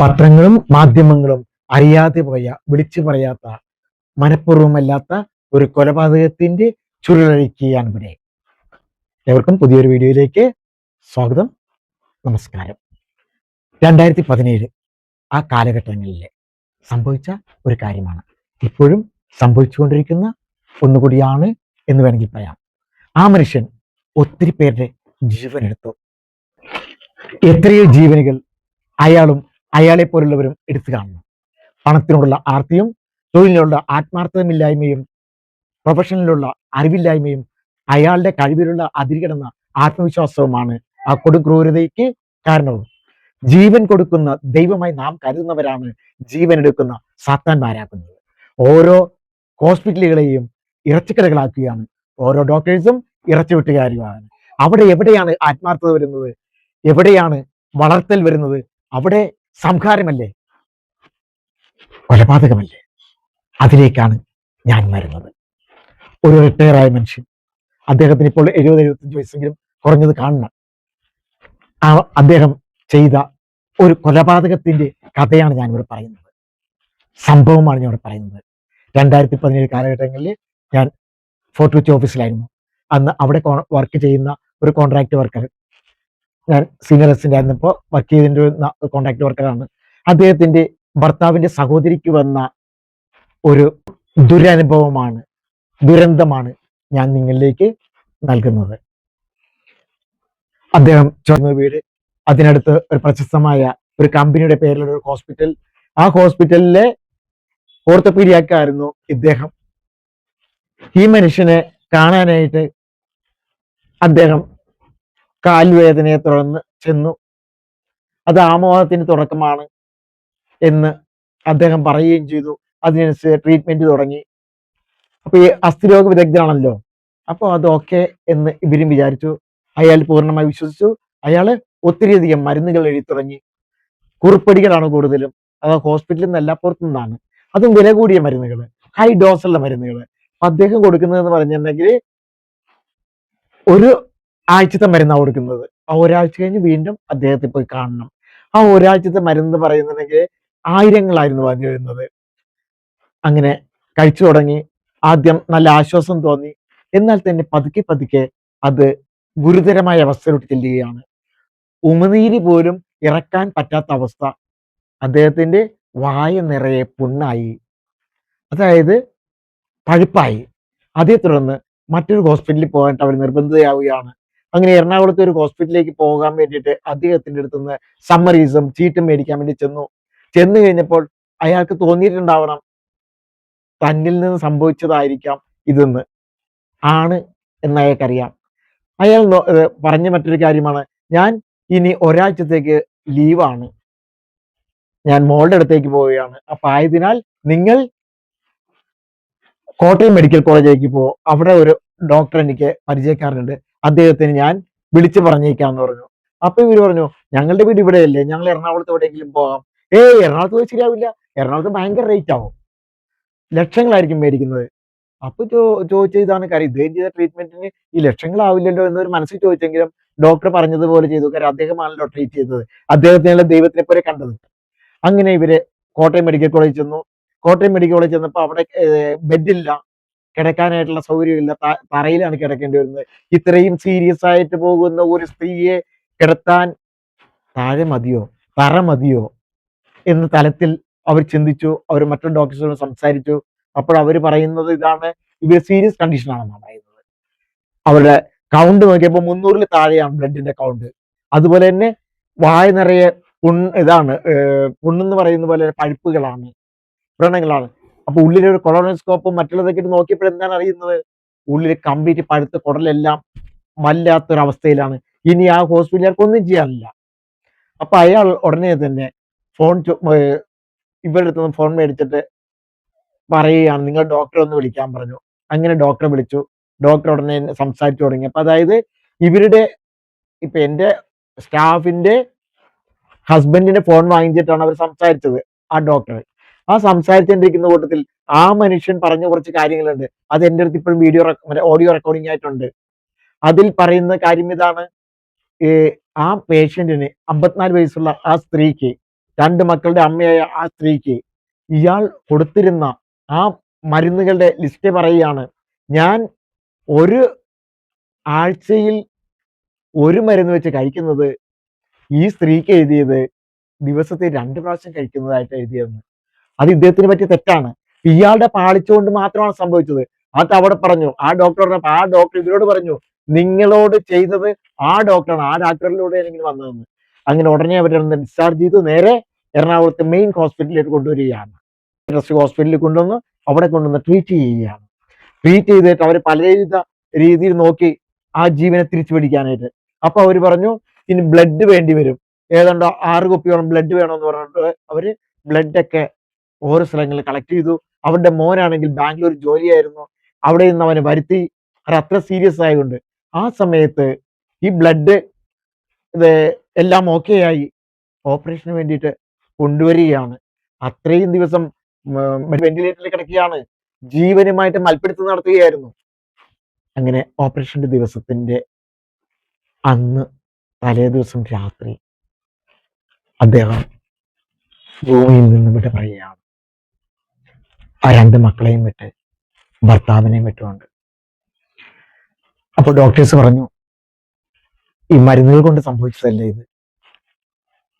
പത്രങ്ങളും മാധ്യമങ്ങളും അറിയാതെ പോയ, വിളിച്ചു പറയാത്ത, മനഃപൂർവ്വമല്ലാത്ത ഒരു കൊലപാതകത്തിന്റെ ചുരുളഴിക്കുകയാണ് ഇവിടെ. എവർക്കും പുതിയൊരു വീഡിയോയിലേക്ക് സ്വാഗതം. നമസ്കാരം. 2017 ആ കാലഘട്ടങ്ങളിൽ സംഭവിച്ച ഒരു കാര്യമാണ് ഇപ്പോഴും സംഭവിച്ചുകൊണ്ടിരിക്കുന്ന ഒന്നുകൂടിയാണ് എന്ന് വേണമെങ്കിൽ പറയാം. ആ മനുഷ്യൻ ഒത്തിരി പേരുടെ ജീവനെടുത്തു. എത്രയോ ജീവനുകൾ അയാളും അയാളെ പോലുള്ളവരും എടുത്തു കാണുന്നു. പണത്തിനോടുള്ള ആർത്തിയും, തൊഴിലിനുള്ള ആത്മാർത്ഥമില്ലായ്മയും, പ്രൊഫഷനിലുള്ള അറിവില്ലായ്മയും, അയാളുടെ കഴിവിലുള്ള അതിരുകിടന്ന ആത്മവിശ്വാസവുമാണ് ആ കൊടുക്രൂരതയ്ക്ക് കാരണവും. ജീവൻ കൊടുക്കുന്ന ദൈവമായി നാം കരുതുന്നവരാണ് ജീവൻ എടുക്കുന്ന സാത്താന്മാരാക്കുന്നത്. ഓരോ ഹോസ്പിറ്റലുകളെയും ഇറച്ചിക്കടകളാക്കുകയാണ്. ഓരോ ഡോക്ടേഴ്സും ഇറച്ചിവിട്ടുകാരുമാണ്. അവിടെ എവിടെയാണ് ആത്മാർത്ഥത വരുന്നത്? എവിടെയാണ് വളർത്തൽ വരുന്നത്? അവിടെ സംഹാരമല്ലേ, കൊലപാതകമല്ലേ? അതിലേക്കാണ് ഞാൻ വരുന്നത്. ഒരു റിട്ടയറായ മനുഷ്യൻ, അദ്ദേഹത്തിന് ഇപ്പോൾ 70-75 വയസ്സെങ്കിലും കുറഞ്ഞത് കാണണം. അദ്ദേഹം ചെയ്ത ഒരു കൊലപാതകത്തിന്റെ കഥയാണ് ഞാനിവിടെ പറയുന്നത്. സംഭവമാണ് ഞാനിവിടെ പറയുന്നത്. 2017 കാലഘട്ടങ്ങളിൽ ഞാൻ ഫോർട്ട് കൊച്ചി ഓഫീസിലായിരുന്നു. അന്ന് അവിടെ വർക്ക് ചെയ്യുന്ന ഒരു കോൺട്രാക്ട് വർക്കർ, ഞാൻ സീനിയർ അസിസ്റ്റന്റ് ആയിരുന്നപ്പോൾ വർക്ക് ചെയ്തിരുന്ന കോൺട്രാക്ട് വർക്കറാണ്. അദ്ദേഹത്തിന്റെ ഭർത്താവിന്റെ സഹോദരിക്ക് വന്ന ഒരു ദുരനുഭവമാണ്, ദുരന്തമാണ് ഞാൻ നിങ്ങളിലേക്ക് നൽകുന്നത്. അദ്ദേഹം ചോദിക്കുന്ന വീട്, അതിനടുത്ത് ഒരു പ്രശസ്തമായ ഒരു കമ്പനിയുടെ പേരിലുള്ള ഒരു ഹോസ്പിറ്റൽ. ആ ഹോസ്പിറ്റലിലെ ഓർത്തോപീഡിയാക്കായിരുന്നു ഇദ്ദേഹം. ഈ മനുഷ്യനെ കാണാനായിട്ട് അദ്ദേഹം കാൽവേദനയെ തുടർന്ന് ചെന്നു. അത് ആമോദത്തിന് തുടക്കമാണ് എന്ന് അദ്ദേഹം പറയുകയും ചെയ്തു. അതിനനുസരിച്ച് ട്രീറ്റ്മെന്റ് തുടങ്ങി. അപ്പൊ ഈ അസ്ഥിരോഗ വിദഗ്ധനാണല്ലോ, അപ്പോൾ അത് ഓക്കെ എന്ന് ഇവരും വിചാരിച്ചു. അയാൾ പൂർണ്ണമായി വിശ്വസിച്ചു. അയാള് ഒത്തിരിയധികം മരുന്നുകൾ എഴുതി തുടങ്ങി. കുറിപ്പടികളാണ് കൂടുതലും. അത് ഹോസ്പിറ്റലിൽ നിന്ന് എല്ലാ പുറത്തു നിന്നാണ്. അതും വില കൂടിയ മരുന്നുകൾ, ഹൈ ഡോസുള്ള മരുന്നുകൾ. അപ്പൊ അദ്ദേഹം കൊടുക്കുന്നതെന്ന് പറഞ്ഞിട്ടുണ്ടെങ്കിൽ ഒരു ആഴ്ചത്തെ മരുന്നാണ് കൊടുക്കുന്നത്. ആ ഒരാഴ്ച കഴിഞ്ഞ് വീണ്ടും അദ്ദേഹത്തെ പോയി കാണണം. ആ ഒരാഴ്ചത്തെ മരുന്ന് പറയുന്നുണ്ടെങ്കിൽ ആയിരങ്ങളായിരുന്നു പറഞ്ഞു വരുന്നത്. അങ്ങനെ കഴിച്ചു തുടങ്ങി. ആദ്യം നല്ല ആശ്വാസം തോന്നി. എന്നാൽ തന്നെ പതുക്കെ പതുക്കെ അത് ഗുരുതരമായ അവസ്ഥയിലോട്ട് ചെല്ലുകയാണ്. ഉമിനീര് പോലും ഇറക്കാൻ പറ്റാത്ത അവസ്ഥ. അദ്ദേഹത്തിന്റെ വായ നിറയെ പുണ്ണായി, അതായത് പഴുപ്പായി. അതേ തുടർന്ന് മറ്റൊരു ഹോസ്പിറ്റലിൽ പോകാനായിട്ട് അവർ നിർബന്ധിതയാവുകയാണ്. അങ്ങനെ എറണാകുളത്തെ ഒരു ഹോസ്പിറ്റലിലേക്ക് പോകാൻ വേണ്ടിയിട്ട് അദ്ദേഹത്തിന്റെ അടുത്ത് നിന്ന് സമ്മറീസും ചീട്ടും മേടിക്കാൻ വേണ്ടി ചെന്നു കഴിഞ്ഞപ്പോൾ അയാൾക്ക് തോന്നിയിട്ടുണ്ടാവണം തന്നിൽ നിന്ന് സംഭവിച്ചതായിരിക്കാം ഇതെന്ന്. ആണ് എന്ന് അയാൾക്കറിയാം. അയാൾ പറഞ്ഞ മറ്റൊരു കാര്യമാണ്, ഞാൻ ഇനി ഒരാഴ്ചത്തേക്ക് ലീവാണ്, ഞാൻ മോളുടെ അടുത്തേക്ക് പോവുകയാണ്. അപ്പൊ ആയതിനാൽ നിങ്ങൾ കോട്ടയം മെഡിക്കൽ കോളേജിലേക്ക് പോകും, അവിടെ ഒരു ഡോക്ടർ എനിക്ക് പരിചയക്കാരനുണ്ട്, അദ്ദേഹത്തിന് ഞാൻ വിളിച്ചു പറഞ്ഞേക്കാന്ന് പറഞ്ഞു. അപ്പൊ ഇവര് പറഞ്ഞു, ഞങ്ങളുടെ വീട് ഇവിടെയല്ലേ, ഞങ്ങൾ എറണാകുളത്ത് എവിടെയെങ്കിലും പോകാം. എറണാകുളത്ത് പോയി ശരിയാവില്ല, എറണാകുളത്ത് ഭയങ്കര റേറ്റ് ആവും, ലക്ഷങ്ങളായിരിക്കും മേടിക്കുന്നത്. അപ്പൊ ചോദിച്ച ഇതാണ് കാര്യം, ഇദ്ദേഹം ചെയ്ത ട്രീറ്റ്മെന്റിന് ഈ ലക്ഷങ്ങളാവില്ലല്ലോ എന്നൊരു മനസ്സിൽ ചോദിച്ചെങ്കിലും ഡോക്ടർ പറഞ്ഞതുപോലെ ചെയ്തു. കാര്യം അദ്ദേഹമാണല്ലോ ട്രീറ്റ് ചെയ്തത്, അദ്ദേഹത്തിനുള്ള ദൈവത്തിനെ പോലെ കണ്ടത്. അങ്ങനെ ഇവര് കോട്ടയം മെഡിക്കൽ കോളേജിൽ ചെന്നു. കോട്ടയം മെഡിക്കൽ കോളേജിൽ ചെന്നപ്പോൾ അവിടെ ബെഡില്ല, കിടക്കാനായിട്ടുള്ള സൗകര്യമില്ല, തറയിലാണ് കിടക്കേണ്ടി വരുന്നത്. ഇത്രയും സീരിയസ് ആയിട്ട് പോകുന്ന ഒരു സ്ത്രീയെ കിടത്താൻ താഴെ മതിയോ, തറ മതിയോ എന്ന തലത്തിൽ അവർ ചിന്തിച്ചു. അവർ മറ്റൊരു ഡോക്ടേഴ്സിനോട് സംസാരിച്ചു. അപ്പോൾ അവർ പറയുന്നത് ഇതാണ്, ഇവർ സീരിയസ് കണ്ടീഷൻ ആണെന്നാണ് പറയുന്നത്. അവരുടെ കൗണ്ട് നോക്കിയപ്പോൾ 300-ൽ താഴെയാണ് ബ്ലഡിന്റെ കൗണ്ട്. അതുപോലെ തന്നെ വായ നിറയെ പുണ്ണെന്ന് പറയുന്ന പോലെ പഴുപ്പുകളാണ്, വ്രണങ്ങളാണ്. അപ്പൊ ഉള്ളിലൊരു കൊളോണോസ്കോപ്പും മറ്റുള്ളതൊക്കെ ഇട്ട് നോക്കിയപ്പോൾ എന്താണ് അറിയുന്നത്, ഉള്ളിൽ കംപ്ലീറ്റ് പഴുത്ത കുടലെല്ലാം വല്ലാത്തൊരവസ്ഥയിലാണ്. ഇനി ആ ഹോസ്പിറ്റലുകാർക്ക് ഒന്നും ചെയ്യാനില്ല. അപ്പൊ അയാൾ ഉടനെ തന്നെ ഇവരുടെ അടുത്ത് നിന്ന് ഫോൺ മേടിച്ചിട്ട് പറയുകയാണ്, നിങ്ങൾ ഡോക്ടറെ ഒന്ന് വിളിക്കാൻ പറഞ്ഞു. അങ്ങനെ ഡോക്ടറെ വിളിച്ചു. ഡോക്ടർ ഉടനെ സംസാരിച്ചു തുടങ്ങി. അപ്പൊ അതായത് ഇവരുടെ ഇപ്പൊ എന്റെ സ്റ്റാഫിന്റെ ഹസ്ബൻഡിന്റെ ഫോൺ വാങ്ങിച്ചിട്ടാണ് അവർ സംസാരിച്ചത് ആ ഡോക്ടർ. ആ സംസാരിച്ചുകൊണ്ടിരിക്കുന്ന കൂട്ടത്തിൽ ആ മനുഷ്യൻ പറഞ്ഞ കുറച്ച് കാര്യങ്ങളുണ്ട്. അത് എൻ്റെ അടുത്ത് ഇപ്പോഴും ഓഡിയോ റെക്കോർഡിംഗ് ആയിട്ടുണ്ട്. അതിൽ പറയുന്ന കാര്യം ഇതാണ്, ആ പേഷ്യന്റിന് 54 വയസ്സുള്ള ആ സ്ത്രീക്ക് രണ്ട് മക്കളുടെ അമ്മയായ ആ സ്ത്രീക്ക് ഇയാൾ കൊടുത്തിരുന്ന ആ മരുന്നുകളുടെ ലിസ്റ്റ് പറയുകയാണ്. ഞാൻ ഒരു ആഴ്ചയിൽ ഒരു മരുന്ന് വെച്ച് കഴിക്കുന്നത് ഈ സ്ത്രീക്ക് എഴുതിയത് ദിവസത്തിൽ 2 പ്രാവശ്യം കഴിക്കുന്നതായിട്ട് എഴുതിയെന്ന്. അത് ഇദ്ദേഹത്തിന് പറ്റിയ തെറ്റാണ്. ഇയാളുടെ പാളിച്ചുകൊണ്ട് മാത്രമാണ് സംഭവിച്ചത്. അത് അവിടെ പറഞ്ഞു. ആ ഡോക്ടർ പറഞ്ഞപ്പോ ആ ഡോക്ടർ ഇവരോട് പറഞ്ഞു, നിങ്ങളോട് ചെയ്തത് ആ ഡോക്ടറാണ്, ആ ഡോക്ടറിലൂടെയാണ് ഇങ്ങനെ വന്നതെന്ന്. അങ്ങനെ ഉടനെ അവരെ ഡിസ്ചാർജ് ചെയ്തു നേരെ എറണാകുളത്തെ മെയിൻ ഹോസ്പിറ്റലിലേക്ക് കൊണ്ടുവരികയാണ്. ട്രസ്റ്റ് ഹോസ്പിറ്റലിൽ കൊണ്ടുവന്ന് അവിടെ കൊണ്ടുവന്ന് ട്രീറ്റ് ചെയ്യുകയാണ്. ട്രീറ്റ് ചെയ്തിട്ട് അവർ പലവിധ രീതിയിൽ നോക്കി ആ ജീവനെ തിരിച്ചു പിടിക്കാനായിട്ട്. അപ്പൊ അവർ പറഞ്ഞു ഇനി ബ്ലഡ് വേണ്ടി വരും, ഏതാണ്ട് 6 കുപ്പിയോളം ബ്ലഡ് വേണമെന്ന് പറഞ്ഞിട്ട് അവര് ബ്ലഡൊക്കെ ഓരോ സ്ഥലങ്ങളിൽ കളക്ട് ചെയ്തു. അവരുടെ മോനാണെങ്കിൽ ബാംഗ്ലൂർ ജോലിയായിരുന്നു, അവിടെ നിന്ന് അവനെ വരുത്തി. അത് അത്ര സീരിയസ് ആയതുകൊണ്ട് ആ സമയത്ത് ഈ ബ്ലഡ് ഇത് എല്ലാം ഓക്കെ ആയി ഓപ്പറേഷന് വേണ്ടിയിട്ട് കൊണ്ടുവരികയാണ്. അത്രയും ദിവസം വെന്റിലേറ്ററിൽ കിടക്കുകയാണ്, ജീവനുമായിട്ട് മൽപ്പിടുത്തം നടത്തുകയായിരുന്നു. അങ്ങനെ ഓപ്പറേഷന്റെ ദിവസത്തിന്റെ അന്ന് തലേ ദിവസം രാത്രി അദ്ദേഹം ഭൂമിയിൽ നിന്ന് വിട പറയുകയാണ്. ആ 2 മക്കളെയും വിട്ട് ഭർത്താവിനെയും വിട്ടുകൊണ്ട്. അപ്പോൾ ഡോക്ടേഴ്സ് പറഞ്ഞു, ഈ മരുന്നുകൾ കൊണ്ട് സംഭവിച്ചതല്ലേ ഇത്,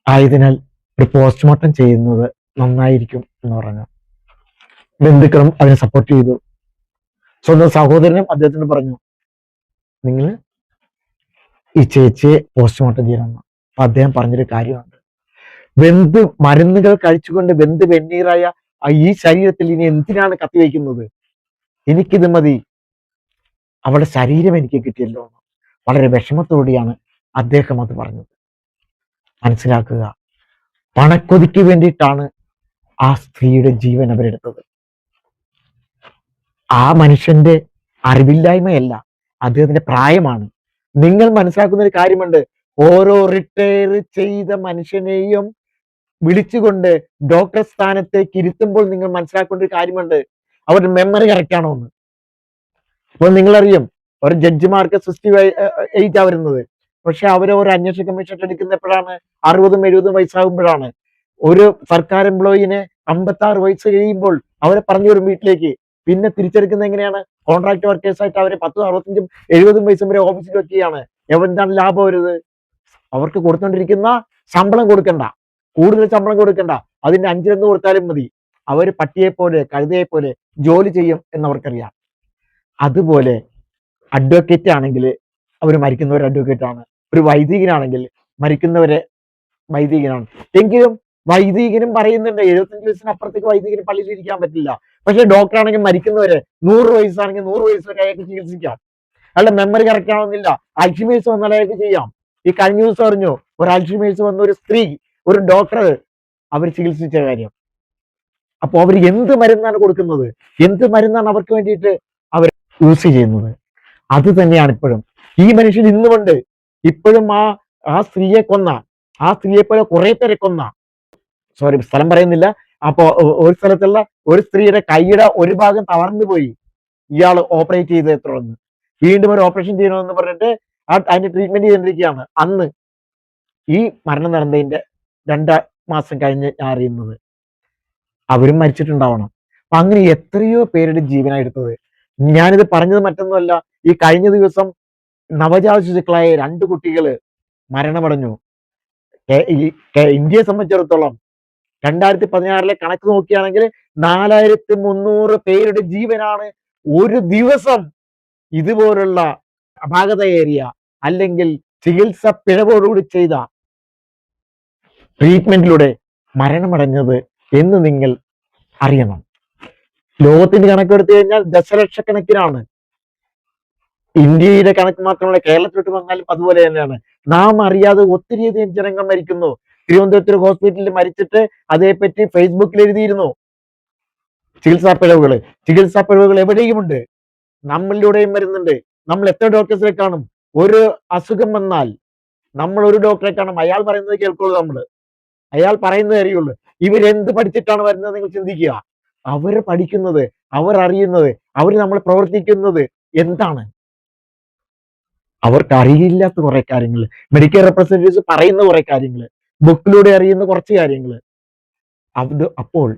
ആയതിനാൽ ഒരു പോസ്റ്റ്മോർട്ടം ചെയ്യുന്നത് നന്നായിരിക്കും എന്ന് പറഞ്ഞു. ബന്ധുക്കളും അതിനെ സപ്പോർട്ട് ചെയ്തു. സ്വന്തം സഹോദരനും അദ്ദേഹത്തിന് പറഞ്ഞു, നിങ്ങൾ ഈ ചേച്ചിയെ പോസ്റ്റ്മോർട്ടം ചെയ്യണമെന്ന്. അപ്പൊ അദ്ദേഹം പറഞ്ഞൊരു കാര്യമുണ്ട്, മരുന്നുകൾ കഴിച്ചുകൊണ്ട് വെണ്ണീറായ ഈ ശരീരത്തിൽ ഇനി എന്തിനാണ് കത്തിവെക്കുന്നത്, എനിക്കിത് മതി, അവളുടെ ശരീരം എനിക്ക് കിട്ടിയല്ലോ. വളരെ വിഷമത്തോടെയാണ് അദ്ദേഹം അത് പറഞ്ഞത്. മനസ്സിലാക്കുക, പണക്കൊതിക്ക് വേണ്ടിയിട്ടാണ് ആ സ്ത്രീയുടെ ജീവൻ അവരെടുത്തത്. ആ മനുഷ്യന്റെ അറിവില്ലായ്മയല്ല, അദ്ദേഹത്തിന്റെ പ്രായമാണ്. നിങ്ങൾ മനസ്സിലാക്കുന്ന ഒരു കാര്യമുണ്ട്, ഓരോ റിട്ടയർ ചെയ്ത മനുഷ്യനെയും വിളിച്ചുകൊണ്ട് ഡോക്ടർ സ്ഥാനത്തേക്ക് ഇരുത്തുമ്പോൾ നിങ്ങൾ മനസ്സിലാക്കേണ്ട ഒരു കാര്യമുണ്ട്, അവരുടെ മെമ്മറി കറക്റ്റ് ആണോ എന്ന്. അപ്പോൾ നിങ്ങളറിയും, ഒരു ജഡ്ജിമാർക്ക് 68 വരുന്നത്, പക്ഷെ അവരെ ഒരു അന്വേഷണ കമ്മീഷൻ എടുക്കുന്ന എപ്പോഴാണ്? 60-70 വയസ്സാകുമ്പോഴാണ്. ഒരു സർക്കാർ എംപ്ലോയിനെ 56 വയസ്സ് കഴിയുമ്പോൾ അവരെ പറഞ്ഞു വിടും വീട്ടിലേക്ക്. പിന്നെ തിരിച്ചെടുക്കുന്നത് എങ്ങനെയാണ്? കോൺട്രാക്ട് വർക്കേഴ്സ് ആയിട്ട് അവരെ 10, 65, 70 വയസ്സും വരെ ഓഫീസിൽ വെക്കുകയാണ്. എന്താണ് ലാഭം വരുന്നത്? അവർക്ക് കൊടുത്തോണ്ടിരിക്കുന്ന ശമ്പളം കൊടുക്കണ്ട, കൂടുതൽ ശമ്പളം കൊടുക്കണ്ട, അതിന്റെ 5 കൊടുത്താലും മതി. അവർ പട്ടിയെ പോലെ കഴുതയെ പോലെ ജോലി ചെയ്യും എന്നവർക്കറിയാം. അതുപോലെ അഡ്വക്കേറ്റ് ആണെങ്കിൽ അവർ മരിക്കുന്നവർ അഡ്വക്കേറ്റ് ആണ്, ഒരു വൈദികനാണെങ്കിൽ മരിക്കുന്നവരെ വൈദികനാണ്. എങ്കിലും വൈദികനും പറയുന്നുണ്ട് 75 വയസ്സിന് അപ്പുറത്തേക്ക് വൈദികന് പള്ളിയിൽ ഇരിക്കാൻ പറ്റില്ല. പക്ഷെ ഡോക്ടർ ആണെങ്കിൽ മരിക്കുന്നവരെ 100 വയസ്സാണെങ്കിൽ 100 വയസ്സ് വരെ അയാൾക്ക് ചികിത്സിക്കാം. അയാളുടെ മെമ്മറി കറക്റ്റ് ആവുന്നില്ല, അൽഷിമേഴ്സ് വന്നാൽ അയാൾക്ക് ചെയ്യാം. ഈ കഴിഞ്ഞ ദിവസം അറിഞ്ഞു, ഒരു അൽഷിമേഴ്സ് വന്ന ഒരു സ്ത്രീ, ഒരു ഡോക്ടർ അവർ ചികിത്സിച്ച കാര്യം. അപ്പൊ അവർ എന്ത് മരുന്നാണ് കൊടുക്കുന്നത്, എന്ത് മരുന്നാണ് അവർക്ക് വേണ്ടിയിട്ട് അവർ യൂസ് ചെയ്യുന്നത്? അത് തന്നെയാണ് ഇപ്പോഴും ഈ മനുഷ്യൻ ഇന്നുമുണ്ട്. ഇപ്പോഴും ആ സ്ത്രീയെ കൊന്ന, ആ സ്ത്രീയെ പോലെ കുറെ പേരെ കൊന്ന, സോറി സ്ഥലം പറയുന്നില്ല. അപ്പോ ഒരു സ്ഥലത്തുള്ള ഒരു സ്ത്രീയുടെ കൈയുടെ ഒരു ഭാഗം തളർന്നു പോയി, ഇയാൾ ഓപ്പറേറ്റ് ചെയ്ത് തുടർന്ന് വീണ്ടും ഒരു ഓപ്പറേഷൻ ചെയ്യണമെന്ന് പറഞ്ഞിട്ട് അതിന്റെ ട്രീറ്റ്മെന്റ് ചെയ്തിരിക്കുകയാണ്. അന്ന് ഈ മരണം നടന്നതിന്റെ 2 മാസം കഴിഞ്ഞ് ഞാൻ അറിയുന്നത് അവരും മരിച്ചിട്ടുണ്ടാവണം. അപ്പൊ അങ്ങനെ എത്രയോ പേരുടെ ജീവനാണ് എടുത്തത്. ഞാനിത് പറഞ്ഞത് മറ്റൊന്നുമല്ല, ഈ കഴിഞ്ഞ ദിവസം നവജാത ശിശുക്കളായ 2 കുട്ടികള് മരണമടഞ്ഞു. ഇന്ത്യയെ സംബന്ധിച്ചിടത്തോളം 2016 കണക്ക് നോക്കുകയാണെങ്കിൽ 4300 പേരുടെ ജീവനാണ് ഒരു ദിവസം ഇതുപോലുള്ള അപാകതയേറിയ അല്ലെങ്കിൽ ചികിത്സ പിഴവോടുകൂടി ചെയ്ത ട്രീറ്റ്മെന്റിലൂടെ മരണമടഞ്ഞത് എന്ന് നിങ്ങൾ അറിയണം. ലോകത്തിന്റെ കണക്കെടുത്തു കഴിഞ്ഞാൽ ദശലക്ഷക്കണക്കിനാണ്. ഇന്ത്യയുടെ കണക്ക് മാത്രമല്ല, കേരളത്തിലോട്ട് വന്നാലും അതുപോലെ തന്നെയാണ്. നാം അറിയാതെ ഒത്തിരിയധികം ജനങ്ങൾ മരിക്കുന്നു. തിരുവനന്തപുരത്ത് ഹോസ്പിറ്റലിൽ മരിച്ചിട്ട് അതേപ്പറ്റി ഫേസ്ബുക്കിൽ എഴുതിയിരുന്നു, ചികിത്സാ പിഴവുകൾ എവിടെയുമുണ്ട്, നമ്മളിലൂടെയും വരുന്നുണ്ട്. നമ്മൾ എത്ര ഡോക്ടേഴ്സിനെ കാണും? ഒരു അസുഖം വന്നാൽ നമ്മൾ ഒരു ഡോക്ടറെ കാണും, അയാൾ പറയുന്നത് കേൾക്കുള്ളൂ, അയാൾ പറയുന്നത് അറിയുള്ളൂ. ഇവരെന്ത് പഠിച്ചിട്ടാണ് വരുന്നത് നിങ്ങൾ ചിന്തിക്കുക. അവർ പഠിക്കുന്നത്, അവർ അറിയുന്നത്, അവർ നമ്മൾ പ്രവർത്തിക്കുന്നത് എന്താണ്? അവർക്ക് അറിയില്ലാത്ത കുറെ കാര്യങ്ങൾ, മെഡിക്കൽ റെപ്രസെന്റേറ്റീവ്സ് പറയുന്ന കുറെ കാര്യങ്ങൾ ബുക്കിലൂടെ അറിയുന്ന കുറച്ച് കാര്യങ്ങൾ. അപ്പോൾ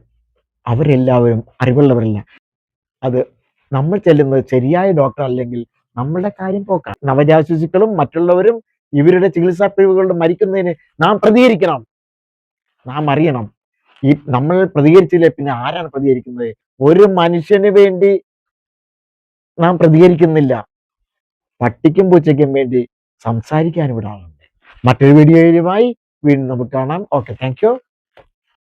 അവരെല്ലാവരും അറിവുള്ളവരല്ല. അത് നമ്മൾ ചെല്ലുന്നത് ശരിയായ ഡോക്ടർ അല്ലെങ്കിൽ നമ്മളുടെ കാര്യം പോക്കാണ്. നവജാത ശിശുക്കളും മറ്റുള്ളവരും ഇവരുടെ ചികിത്സാ പിഴവുകളുടെ മരിക്കുന്നതിന് നാം പ്രതികരിക്കണം. നാം അറിയണം, ഈ നമ്മൾ പ്രതികരിച്ചില്ലേ പിന്നെ ആരാണ് പ്രതികരിക്കുന്നത്? ഒരു മനുഷ്യന് വേണ്ടി നാം പ്രതികരിക്കുന്നില്ല. പട്ടിക്കും പൂച്ചയ്ക്കും വേണ്ടി സംസാരിക്കാൻ ഇവിടെ ആളുണ്ട്. മറ്റൊരു വീഡിയോയുമായി വീണ്ടും നമുക്ക് കാണാം. Okay, thank you.